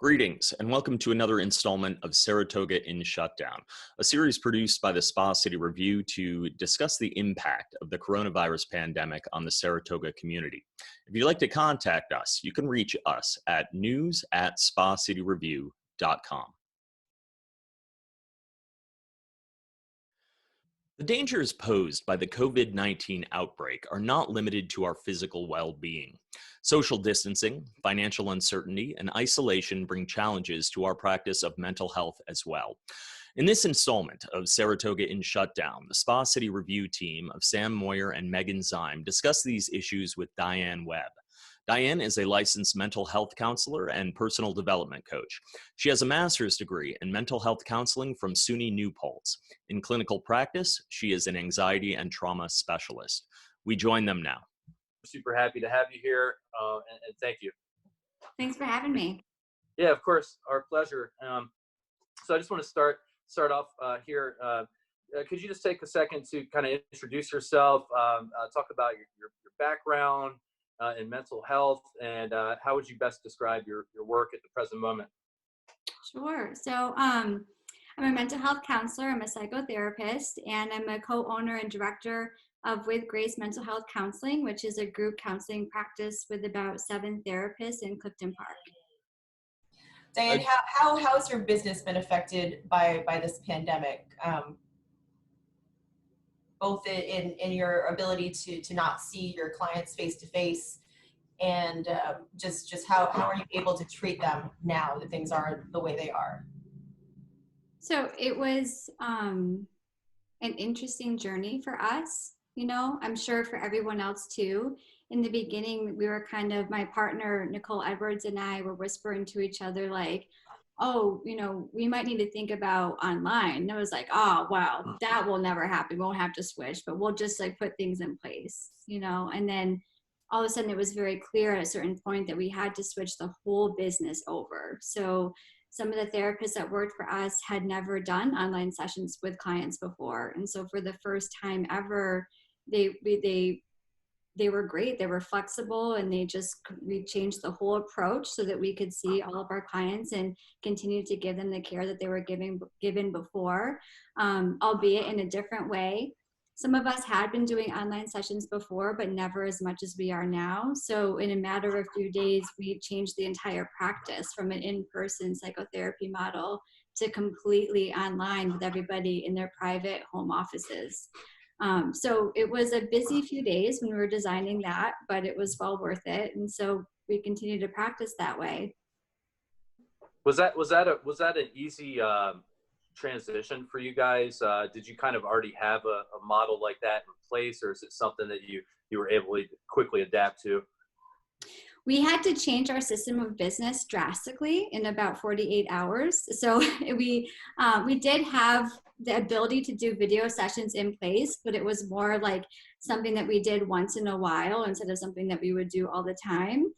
Greetings and welcome to another installment of Saratoga in Shutdown, a series produced by the Spa City Review to discuss the impact of the coronavirus pandemic on the Saratoga community. If you'd like to contact us, you can reach us at news@spacityreview.com. The dangers posed by the COVID-19 outbreak are not limited to our physical well-being. Social distancing, financial uncertainty, and isolation bring challenges to our practice of mental health as well. In this installment of Saratoga in Shutdown, the Spa City Review team of Sam Moyer and Megan Zyme discuss these issues with Diane Webb. Diane is a licensed mental health counselor and personal development coach. She has a master's degree in mental health counseling from SUNY New Paltz. In clinical practice, she is an anxiety and trauma specialist. We join them now. Super happy to have you here, and thank you. Thanks for having me. Yeah, of course, our pleasure. So I just want to start off here. Could you just take a second to kind of introduce yourself, talk about your background in mental health, and how would you best describe your work at the present moment? Sure. So I'm a mental health counselor, I'm a psychotherapist, and I'm a co-owner and director of With Grace Mental Health Counseling, which is a group counseling practice with about 7 therapists in Clifton Park. Diane, how has your business been affected by this pandemic? Both in your ability to not see your clients face to face, and just how are you able to treat them now that things are the way they are? So it was an interesting journey for us. You know, I'm sure for everyone else too. In the beginning, we were my partner, Nicole Edwards, and I were whispering to each other like, oh, you know, we might need to think about online. And I was like, oh, wow, that will never happen. We won't have to switch, but we'll just put things in place, you know? And then all of a sudden it was very clear at a certain point that we had to switch the whole business over. So some of the therapists that worked for us had never done online sessions with clients before. And so for the first time ever, they were great. They were flexible, and we changed the whole approach so that we could see all of our clients and continue to give them the care that they were given before, albeit in a different way. Some of us had been doing online sessions before, but never as much as we are now. So in a matter of a few days, we changed the entire practice from an in-person psychotherapy model to completely online with everybody in their private home offices. So it was a busy few days when we were designing that, but it was well worth it. And so we continue to practice that way. Was that an easy transition for you guys? Did you kind of already have a model like that in place, or is it something that you were able to quickly adapt to? We had to change our system of business drastically in about 48 hours. So we did have the ability to do video sessions in place, but it was more like something that we did once in a while instead of something that we would do all the time.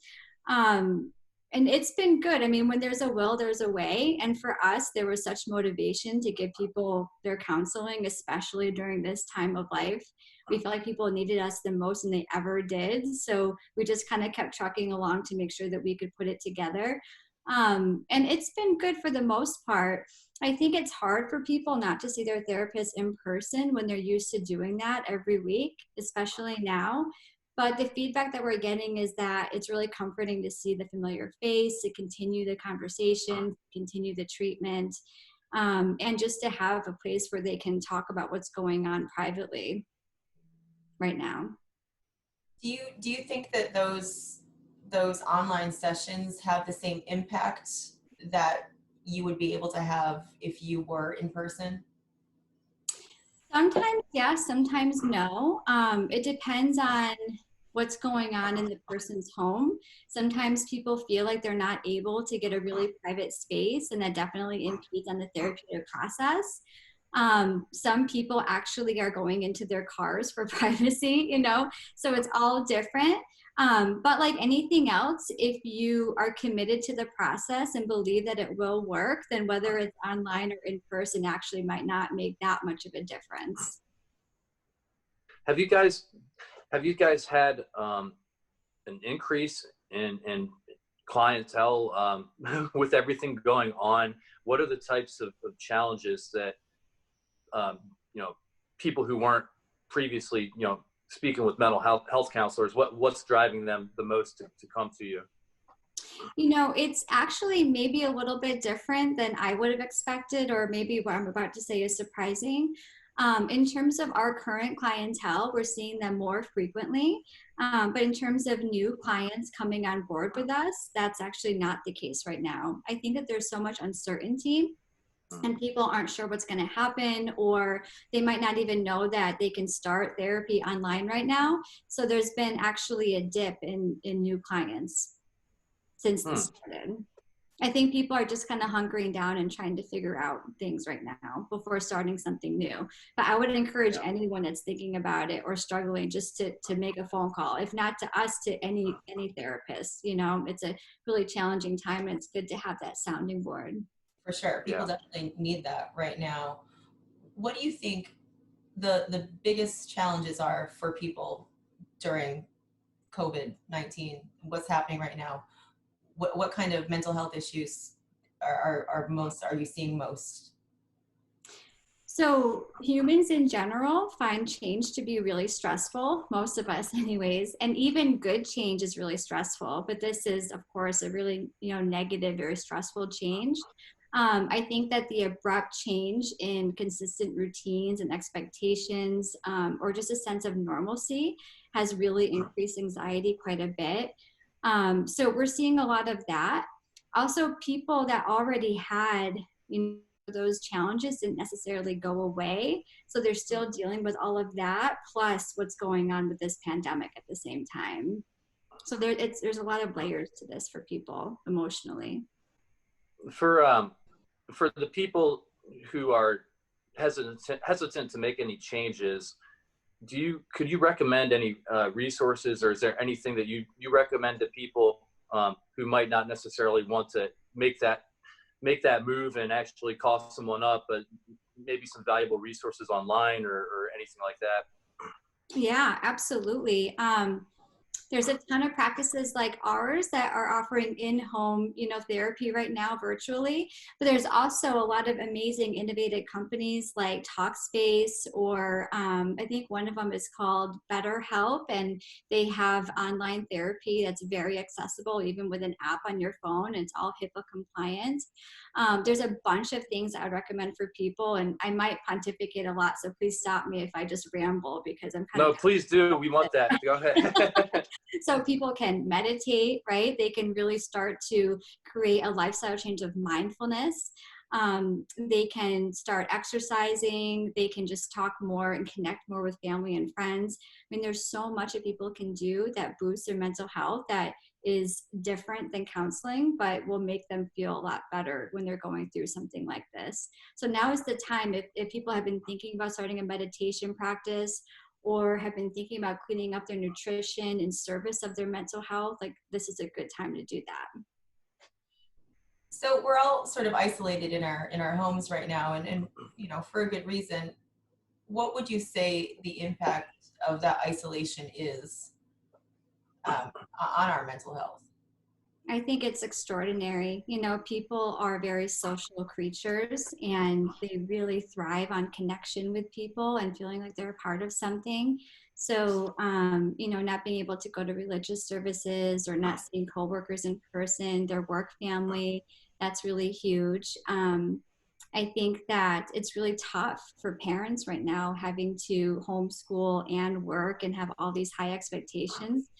And it's been good. I mean, when there's a will, there's a way. And for us, there was such motivation to give people their counseling, especially during this time of life. We felt like people needed us the most than they ever did. So we just kind of kept trucking along to make sure that we could put it together. And it's been good for the most part. I think it's hard for people not to see their therapist in person when they're used to doing that every week, especially now. But the feedback that we're getting is that it's really comforting to see the familiar face, to continue the conversation, continue the treatment, and just to have a place where they can talk about what's going on privately right now. Do you think that those online sessions have the same impact that you would be able to have if you were in person? Sometimes yes, sometimes no. It depends on what's going on in the person's home. Sometimes people feel like they're not able to get a really private space, and that definitely impedes on the therapeutic process. Some people actually are going into their cars for privacy, you know, so it's all different. But like anything else, if you are committed to the process and believe that it will work, then whether it's online or in person actually might not make that much of a difference. Have you guys had an increase in clientele with everything going on? What are the types of challenges that people who weren't previously speaking with mental health counselors, what's driving them the most to come to you? It's actually maybe a little bit different than I would have expected, or maybe what I'm about to say is surprising. In terms of our current clientele, we're seeing them more frequently. But in terms of new clients coming on board with us, that's actually not the case right now. I think that there's so much uncertainty and people aren't sure what's going to happen, or they might not even know that they can start therapy online right now. So there's been actually a dip in new clients since this started. I think people are just kind of hunkering down and trying to figure out things right now before starting something new. But I would encourage anyone that's thinking about it or struggling just to make a phone call, if not to us, to any therapist. It's a really challenging time, and it's good to have that sounding board. For sure. People definitely need that right now. What do you think the biggest challenges are for people during COVID-19? What's happening right now? What kind of mental health issues are you seeing most? So humans in general find change to be really stressful, most of us anyways, and even good change is really stressful. But this is, of course, a really negative, very stressful change. I think that the abrupt change in consistent routines and expectations, or just a sense of normalcy, has really increased anxiety quite a bit. So we're seeing a lot of that. Also, people that already had, those challenges didn't necessarily go away. So they're still dealing with all of that, plus what's going on with this pandemic at the same time. So there's a lot of layers to this for people emotionally. For the people who are hesitant to make any changes, could you recommend any resources, or is there anything that you recommend to people who might not necessarily want to make that move and actually call someone up, but maybe some valuable resources online or anything like that? Yeah, absolutely. There's a ton of practices like ours that are offering in-home, therapy right now virtually. But there's also a lot of amazing innovative companies like Talkspace, or I think one of them is called BetterHelp, and they have online therapy that's very accessible, even with an app on your phone. And it's all HIPAA compliant. There's a bunch of things I would recommend for people, and I might pontificate a lot, so please stop me if I just ramble, because I'm kind of... No, please do. We want that. Go ahead. So people can meditate, right? They can really start to create a lifestyle change of mindfulness. They can start exercising. They can just talk more and connect more with family and friends. I mean, there's so much that people can do that boosts their mental health that is different than counseling, but will make them feel a lot better when they're going through something like this. So now is the time, if people have been thinking about starting a meditation practice, or have been thinking about cleaning up their nutrition in service of their mental health, like, this is a good time to do that. So we're all sort of isolated in our homes right now, and for a good reason. What would you say the impact of that isolation is on our mental health? I think it's extraordinary. People are very social creatures, and they really thrive on connection with people and feeling like they're a part of something. So, not being able to go to religious services or not seeing coworkers in person, their work family, that's really huge. I think that it's really tough for parents right now, having to homeschool and work and have all these high expectations.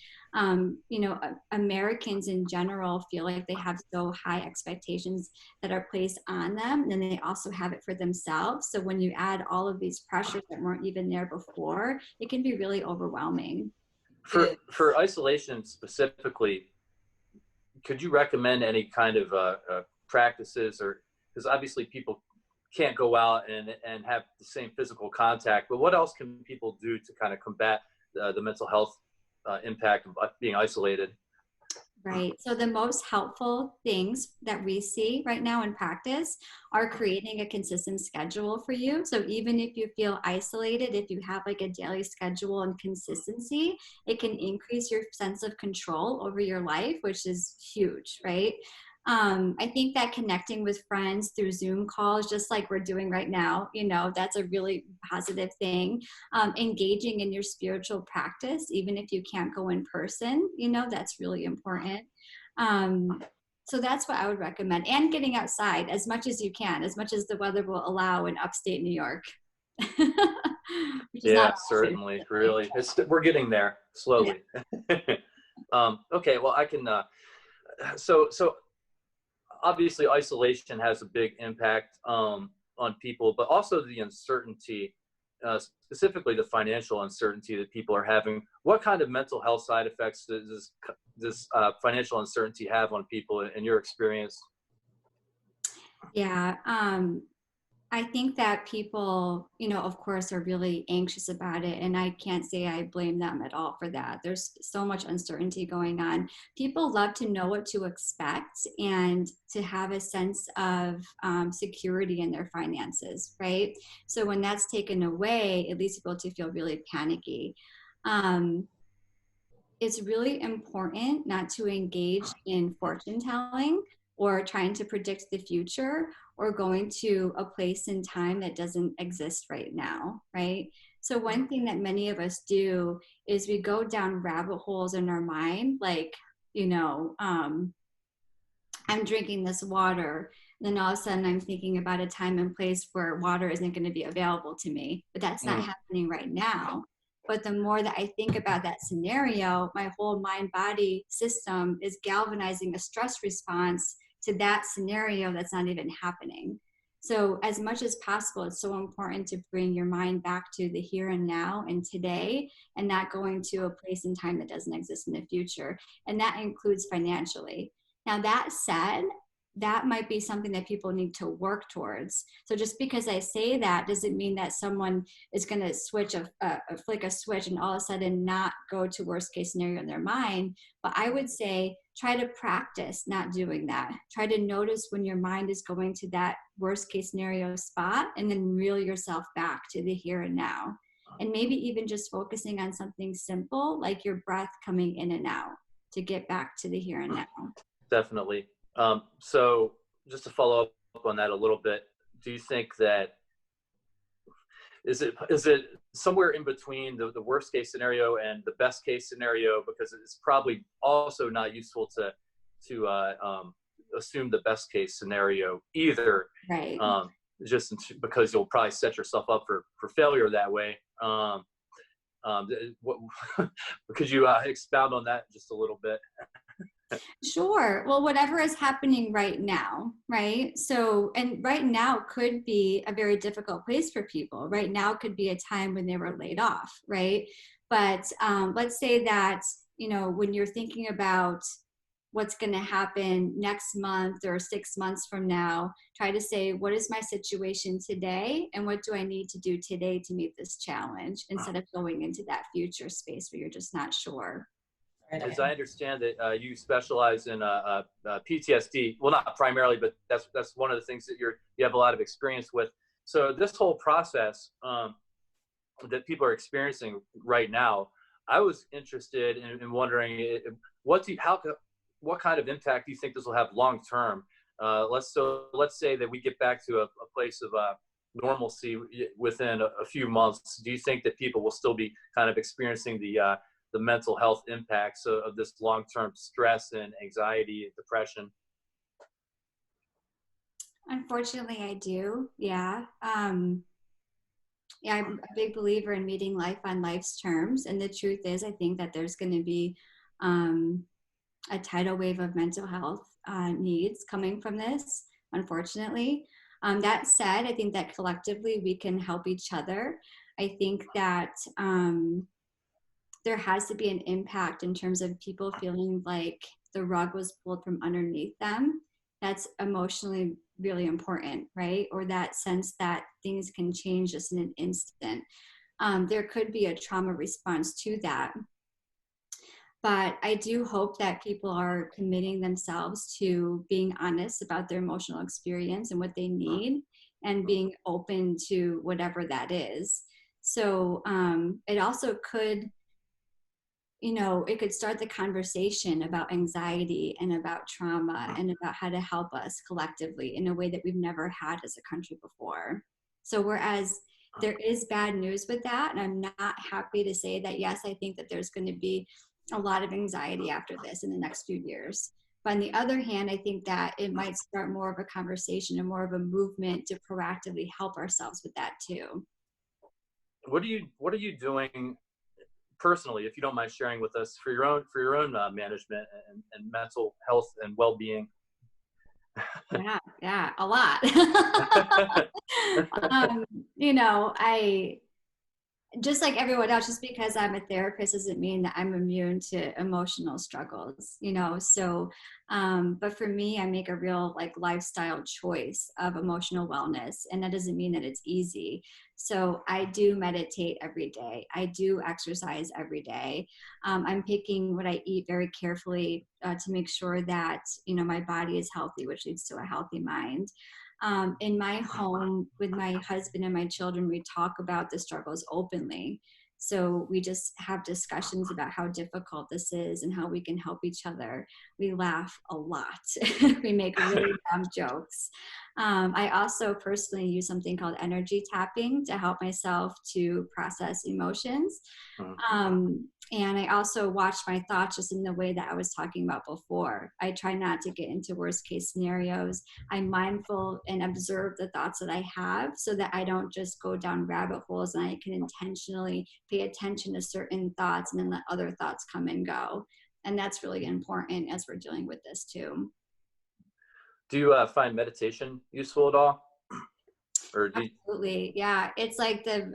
Americans in general feel like they have so high expectations that are placed on them, and then they also have it for themselves. So when you add all of these pressures that weren't even there before, it can be really overwhelming. For isolation specifically, could you recommend any kind of practices, or because obviously people can't go out and have the same physical contact, but what else can people do to kind of combat the mental health impact of being isolated? Right. So the most helpful things that we see right now in practice are creating a consistent schedule for you. So even if you feel isolated, if you have like a daily schedule and consistency, it can increase your sense of control over your life, which is huge, right? I think that connecting with friends through Zoom calls, just like we're doing right now, that's a really positive thing. Engaging in your spiritual practice, even if you can't go in person, that's really important. So that's what I would recommend. And getting outside as much as you can, as much as the weather will allow in upstate New York. Which is Yeah, not certainly. Really. We're getting there slowly. Okay, well, I can, so obviously isolation has a big impact on people, but also the uncertainty, specifically the financial uncertainty that people are having. What kind of mental health side effects does this financial uncertainty have on people in your experience? Yeah. I think that people, of course, are really anxious about it. And I can't say I blame them at all for that. There's so much uncertainty going on. People love to know what to expect and to have a sense of security in their finances, right? So when that's taken away, it leads people to feel really panicky. It's really important not to engage in fortune telling or trying to predict the future or going to a place in time that doesn't exist right now, right? So one thing that many of us do is we go down rabbit holes in our mind, like, I'm drinking this water, and then all of a sudden I'm thinking about a time and place where water isn't going to be available to me, but that's not happening right now. But the more that I think about that scenario, my whole mind-body system is galvanizing a stress response to that scenario that's not even happening. So as much as possible, it's so important to bring your mind back to the here and now and today, and not going to a place and time that doesn't exist in the future. And that includes financially. Now, that said, that might be something that people need to work towards. So just because I say that doesn't mean that someone is going to flick a switch and all of a sudden not go to worst case scenario in their mind. But I would say try to practice not doing that. Try to notice when your mind is going to that worst case scenario spot and then reel yourself back to the here and now. And maybe even just focusing on something simple like your breath coming in and out to get back to the here and now. Definitely. So just to follow up on that a little bit, do you think that is it somewhere in between the worst case scenario and the best case scenario? Because it's probably also not useful to assume the best case scenario either. Right. Just because you'll probably set yourself up for failure that way. Could you expound on that just a little bit? Sure. Well, whatever is happening right now, right? So, and right now could be a very difficult place for people. Right now could be a time when they were laid off, right? But let's say that, when you're thinking about what's going to happen next month or 6 months from now, try to say, what is my situation today? And what do I need to do today to meet this challenge, instead of going into that future space where you're just not sure. As I understand it, you specialize in PTSD. Well, not primarily, but that's one of the things that you have a lot of experience with. So this whole process that people are experiencing right now, I was interested in wondering what kind of impact do you think this will have long term? Let's say that we get back to a place of normalcy within a few months. Do you think that people will still be kind of experiencing the mental health impacts of this long-term stress and anxiety and depression? Unfortunately, I do. Yeah. I'm a big believer in meeting life on life's terms. And the truth is, I think that there's going to be a tidal wave of mental health needs coming from this, unfortunately. That said, I think that collectively we can help each other. I think that there has to be an impact in terms of people feeling like the rug was pulled from underneath them. That's emotionally really important, right? Or that sense that things can change just in an instant. There could be a trauma response to that. But I do hope that people are committing themselves to being honest about their emotional experience and what they need, and being open to whatever that is. So it also could, it could start the conversation about anxiety and about trauma and about how to help us collectively in a way that we've never had as a country before. So whereas there is bad news with that, and I'm not happy to say that, yes, I think that there's going to be a lot of anxiety after this in the next few years. But on the other hand, I think that it might start more of a conversation and more of a movement to proactively help ourselves with that too. What are you doing personally, if you don't mind sharing with us, for your own management and mental health and well-being? Yeah, a lot. I just like everyone else, just because I'm a therapist doesn't mean that I'm immune to emotional struggles, so but for me, I make a real lifestyle choice of emotional wellness, and that doesn't mean that it's easy. So I do meditate every day, I do exercise every day. I'm picking what I eat very carefully to make sure that my body is healthy, which leads to a healthy mind. In my home with my husband and my children, we talk about the struggles openly. So we just have discussions about how difficult this is and how we can help each other. We laugh a lot. We make really dumb jokes. I also personally use something called energy tapping to help myself to process emotions. And I also watch my thoughts just in the way that I was talking about before. I try not to get into worst case scenarios. I'm mindful and observe the thoughts that I have so that I don't just go down rabbit holes, and I can intentionally pay attention to certain thoughts and then let other thoughts come and go. And that's really important as we're dealing with this too. Do you find meditation useful at all? Absolutely, yeah. It's like the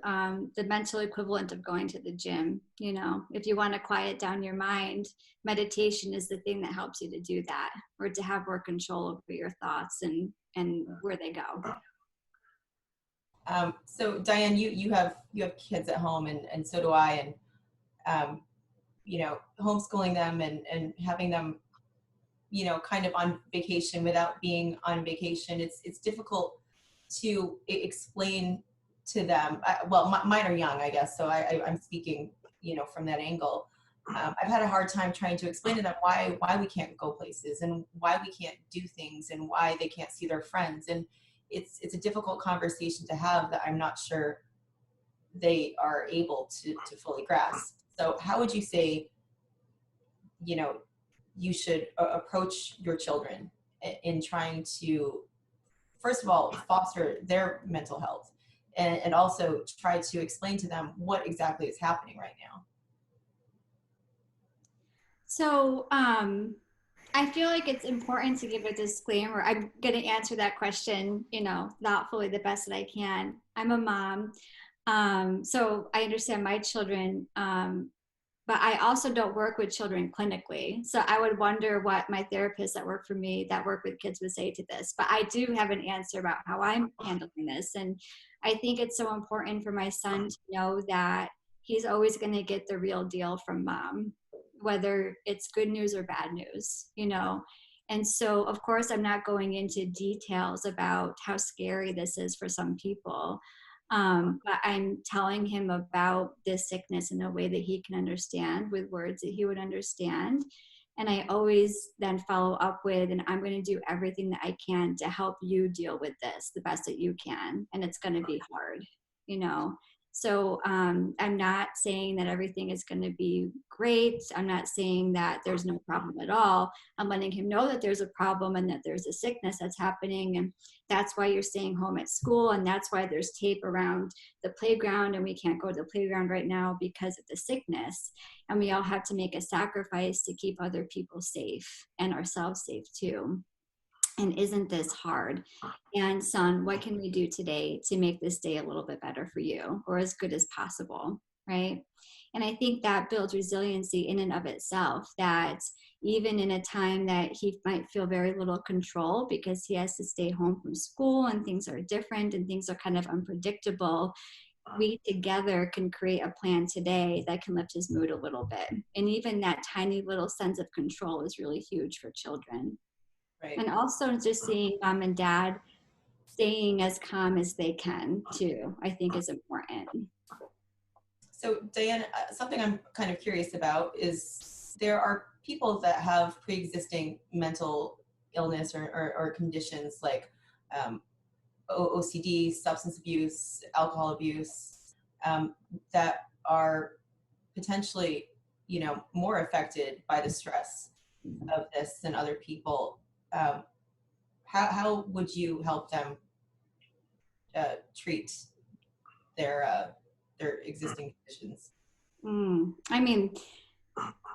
mental equivalent of going to the gym. If you want to quiet down your mind, meditation is the thing that helps you to do that, or to have more control over your thoughts and where they go. So Diane, you have kids at home, and so do I, and homeschooling them and having them kind of on vacation without being on vacation. It's difficult to explain to them. Mine are young, I guess, so I'm speaking from that angle. I've had a hard time trying to explain to them why we can't go places, and why we can't do things, and why they can't see their friends. And it's a difficult conversation to have that I'm not sure they are able to fully grasp. So how would you say you should approach your children in trying to, first of all, foster their mental health, and also try to explain to them what exactly is happening right now? So I feel like it's important to give a disclaimer. I'm going to answer that question, thoughtfully, the best that I can. I'm a mom. So I understand my children, but I also don't work with children clinically. So I would wonder what my therapists that work for me, that work with kids, would say to this. But I do have an answer about how I'm handling this. And I think it's so important for my son to know that he's always going to get the real deal from mom, whether it's good news or bad news, And so, of course, I'm not going into details about how scary this is for some people. But I'm telling him about this sickness in a way that he can understand, with words that he would understand. And I always then follow up with, and I'm going to do everything that I can to help you deal with this the best that you can. And it's going to be hard, So I'm not saying that everything is going to be great. I'm not saying that there's no problem at all. I'm letting him know that there's a problem and that there's a sickness that's happening. And that's why you're staying home at school. And that's why there's tape around the playground, and we can't go to the playground right now because of the sickness. And we all have to make a sacrifice to keep other people safe and ourselves safe too. And isn't this hard? And son, what can we do today to make this day a little bit better for you, or as good as possible, right? And I think that builds resiliency in and of itself, that even in a time that he might feel very little control because he has to stay home from school and things are different and things are kind of unpredictable, we together can create a plan today that can lift his mood a little bit. And even that tiny little sense of control is really huge for children. Right. And also just seeing mom and dad staying as calm as they can too, I think is important. So Diane, something I'm kind of curious about is there are people that have pre-existing mental illness or conditions like OCD, substance abuse, alcohol abuse, that are potentially, more affected by the stress of this than other people. How would you help them treat their existing conditions? I mean,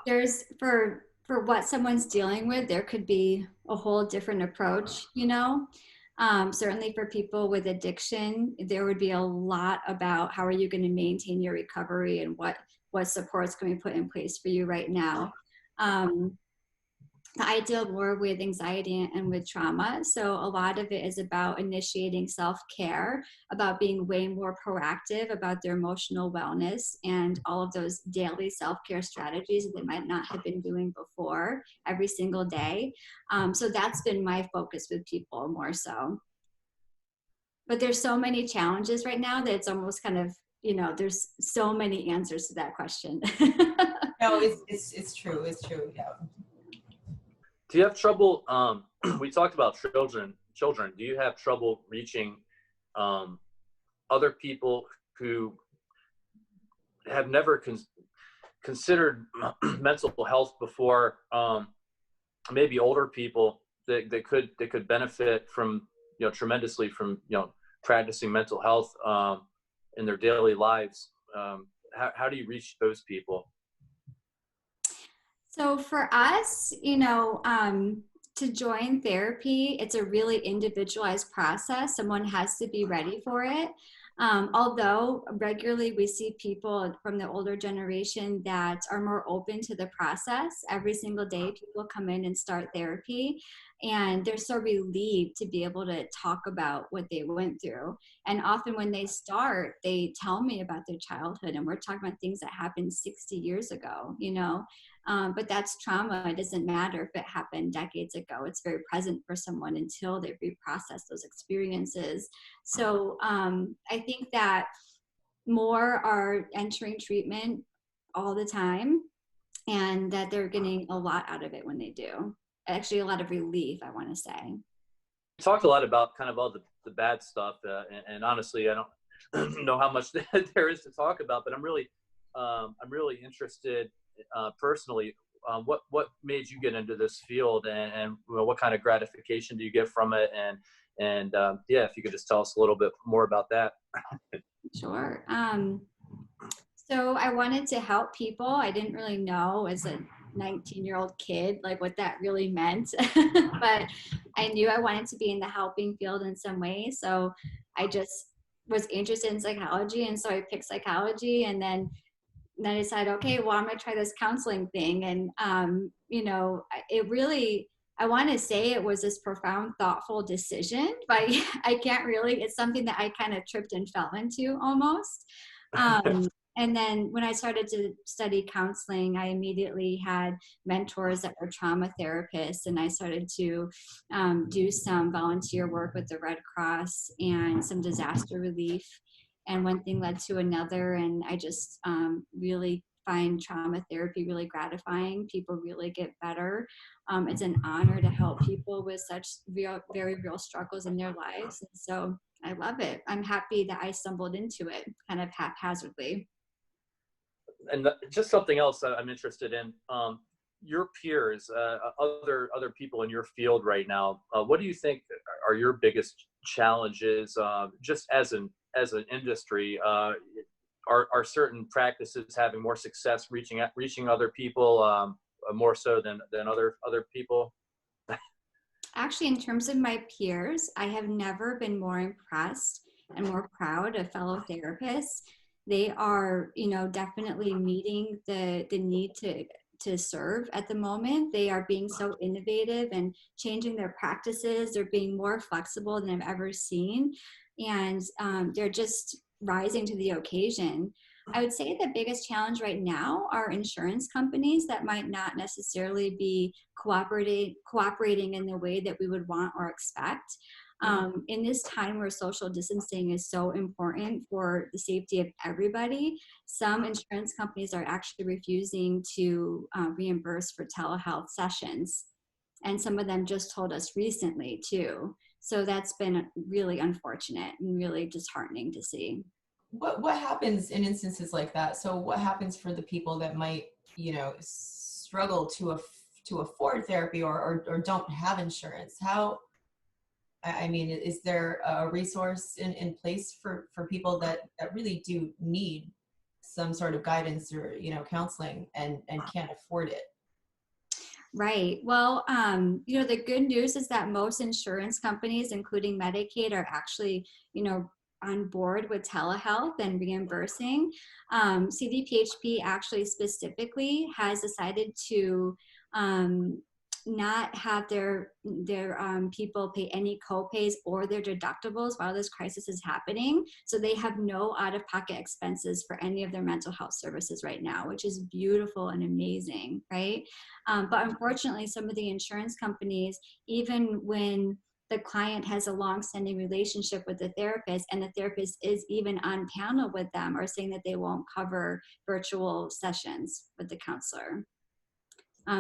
there's for what someone's dealing with, there could be a whole different approach, certainly for people with addiction, there would be a lot about how are you going to maintain your recovery and what supports can we put in place for you right now. I deal more with anxiety and with trauma. So a lot of it is about initiating self-care, about being way more proactive about their emotional wellness and all of those daily self-care strategies that they might not have been doing before every single day. So that's been my focus with people more so. But there's so many challenges right now that it's almost kind of, there's so many answers to that question. No, it's true. It's true. Yeah. Do you have trouble? We talked about children. Do you have trouble reaching other people who have never considered mental health before? Maybe older people that could benefit from tremendously from practicing mental health in their daily lives. How do you reach those people? So for us, to join therapy, it's a really individualized process. Someone has to be ready for it. Although regularly we see people from the older generation that are more open to the process. Every single day people come in and start therapy and they're so relieved to be able to talk about what they went through. And often when they start, they tell me about their childhood and we're talking about things that happened 60 years ago, but that's trauma. It doesn't matter if it happened decades ago. It's very present for someone until they reprocess those experiences. So I think that more are entering treatment all the time and that they're getting a lot out of it when they do. Actually, a lot of relief, I want to say. We talked a lot about kind of all the bad stuff, and honestly, I don't know how much there is to talk about, but I'm really interested personally. What made you get into this field, and what kind of gratification do you get from it? And if you could just tell us a little bit more about that. Sure. So I wanted to help people. I didn't really know as a 19-year-old kid like what that really meant, but I knew I wanted to be in the helping field in some way. So I just was interested in psychology, and so I picked psychology, and then I decided, okay, well, I'm gonna try this counseling thing. And it really, I want to say it was this profound, thoughtful decision, but I can't really, it's something that I kind of tripped and fell into almost. And then when I started to study counseling, I immediately had mentors that were trauma therapists, and I started to do some volunteer work with the Red Cross and some disaster relief. And one thing led to another, and I just really find trauma therapy really gratifying. People really get better. It's an honor to help people with such very real struggles in their lives. And so I love it. I'm happy that I stumbled into it kind of haphazardly. And just something else I'm interested in, your peers, other people in your field right now, what do you think are your biggest challenges, just as an industry? Are certain practices having more success reaching other people more so than other people? Actually, in terms of my peers, I have never been more impressed and more proud of fellow therapists. They are, definitely meeting the need to serve at the moment. They are being so innovative and changing their practices. They're being more flexible than I've ever seen. And they're just rising to the occasion. I would say the biggest challenge right now are insurance companies that might not necessarily be cooperating in the way that we would want or expect. In this time where social distancing is so important for the safety of everybody, some insurance companies are actually refusing to reimburse for telehealth sessions. And some of them just told us recently too. So that's been really unfortunate and really disheartening to see. What happens in instances like that? So what happens for the people that might, struggle to afford therapy or don't have insurance? I mean, is there a resource in place for people that really do need some sort of guidance or, counseling and can't afford it? Right. Well, the good news is that most insurance companies, including Medicaid, are actually, on board with telehealth and reimbursing. CDPHP actually specifically has decided to not have their people pay any co-pays or their deductibles while this crisis is happening. So they have no out-of-pocket expenses for any of their mental health services right now, which is beautiful and amazing, right? But unfortunately, some of the insurance companies, even when the client has a long-standing relationship with the therapist and the therapist is even on panel with them, are saying that they won't cover virtual sessions with the counselor.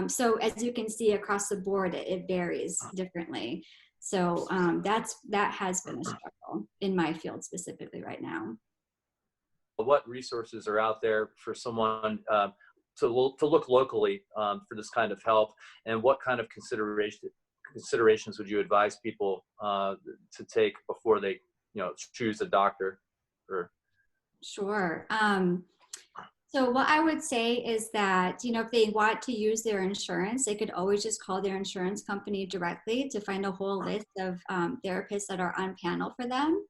So as you can see across the board, it varies differently. So that has been a struggle in my field specifically right now. What resources are out there for someone to look locally for this kind of help, and what kind of considerations would you advise people to take before they choose a doctor? Sure. So what I would say is that, if they want to use their insurance, they could always just call their insurance company directly to find a whole list of therapists that are on panel for them.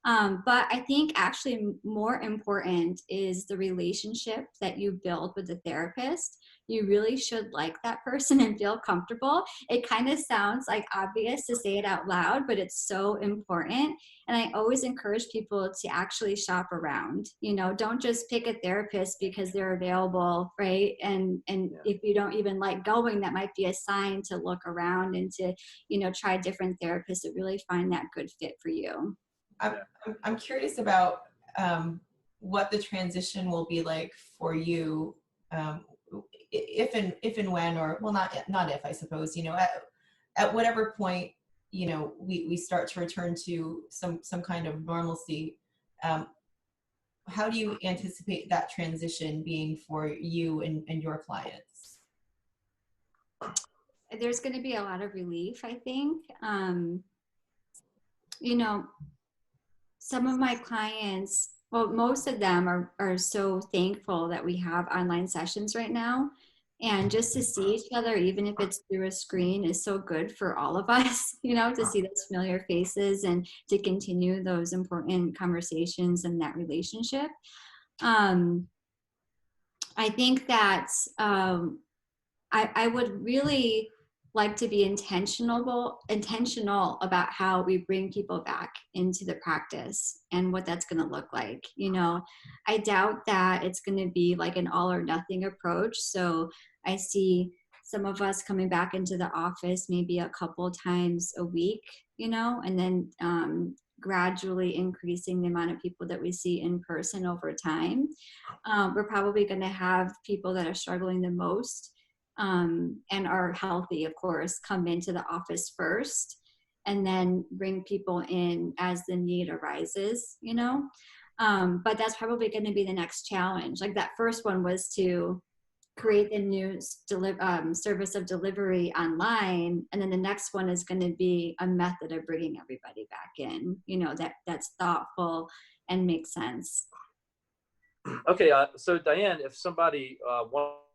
But I think actually more important is the relationship that you build with the therapist. You really should like that person and feel comfortable. It kind of sounds like obvious to say it out loud, but it's so important. And I always encourage people to actually shop around. Don't just pick a therapist because they're available, right? And if you don't even like going, that might be a sign to look around and to, try different therapists to really find that good fit for you. I'm curious about what the transition will be like for you, if and when, or well, not if, I suppose, at whatever point, we start to return to some kind of normalcy. How do you anticipate that transition being for you and your clients? There's going to be a lot of relief, I think. Some of my clients, well, most of them are so thankful that we have online sessions right now. And just to see each other, even if it's through a screen, is so good for all of us, to see those familiar faces and to continue those important conversations and that relationship. I think that I would really like to be intentional about how we bring people back into the practice and what that's going to look like. I doubt that it's going to be like an all or nothing approach. So I see some of us coming back into the office maybe a couple times a week, and then gradually increasing the amount of people that we see in person over time. We're probably going to have people that are struggling the most and are healthy, of course, come into the office first, and then bring people in as the need arises, but that's probably going to be the next challenge. Like that first one was to create the new service of delivery online, and then the next one is going to be a method of bringing everybody back in, that's thoughtful and makes sense. Okay, so Diane, if somebody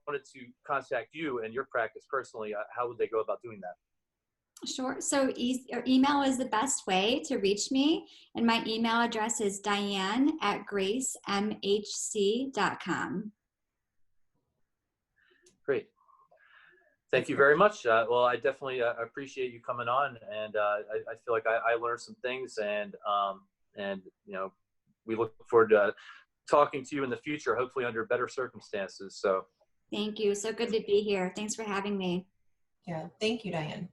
wanted to contact you and your practice personally, how would they go about doing that? Sure. So email is the best way to reach me. And my email address is diane@gracemhc.com. Great. Thank you very much. Well, I definitely appreciate you coming on, and I feel like I learned some things, and we look forward to talking to you in the future, hopefully under better circumstances. So thank you. So good to be here. Thanks for having me. Yeah. Thank you, Diane.